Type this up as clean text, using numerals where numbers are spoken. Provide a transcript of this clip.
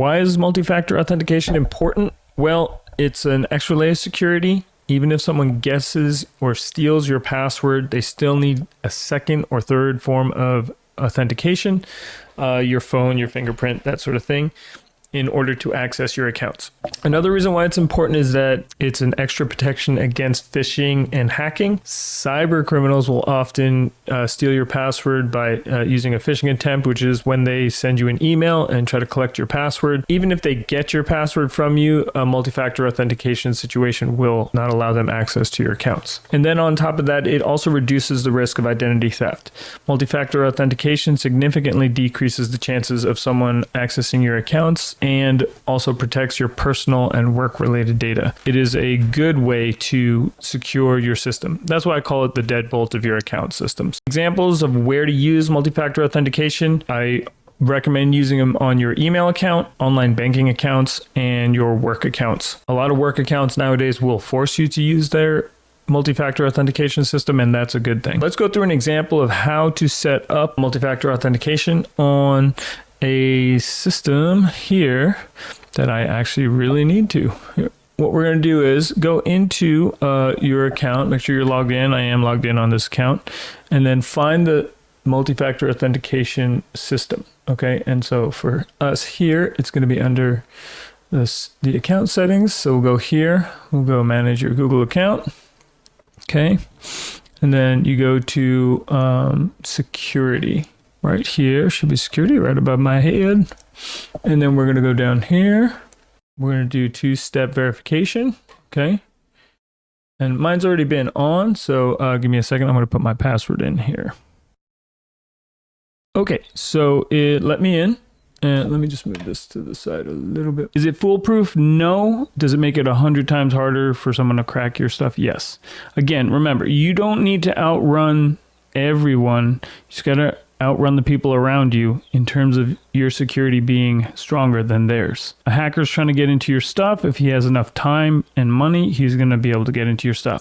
Why is multi-factor authentication important? Well, it's an extra layer of security. Even if someone guesses or steals your password, they still need a second or third form of authentication, your phone, your fingerprint, that sort of thing, in order to access your accounts. Another reason why it's important is that it's an extra protection against phishing and hacking. Cyber criminals will often steal your password by using a phishing attempt, which is when they send you an email and try to collect your password. Even if they get your password from you, a multi-factor authentication situation will not allow them access to your accounts. And then on top of that, it also reduces the risk of identity theft. Multi-factor authentication significantly decreases the chances of someone accessing your accounts and also protects your personal and work-related data. It is a good way to secure your system. That's why I call it the deadbolt of your account systems. Examples of where to use multi-factor authentication: I recommend using them on your email account, online banking accounts, and your work accounts. A lot of work accounts nowadays will force you to use their multi-factor authentication system, and that's a good thing. Let's go through an example of how to set up multi-factor authentication on a system here that I actually really need to. What we're going to do is go into your account, make sure you're logged in. I am logged in on this account, and then find the multi-factor authentication system. Okay, and so for us here, it's going to be under the account settings. So we'll go here, we'll go manage your Google account. Okay, and then you go to security. Right here should be security right above my head. And then we're going to go down here. We're going to do two-step verification. Okay. And mine's already been on. So give me a second. I'm going to put my password in here. Okay. So it let me in. And let me just move this to the side a little bit. Is it foolproof? No. Does it make it 100 times harder for someone to crack your stuff? Yes. Again, remember, you don't need to outrun everyone. You just got to outrun the people around you in terms of your security being stronger than theirs. A hacker's trying to get into your stuff. If he has enough time and money, he's going to be able to get into your stuff.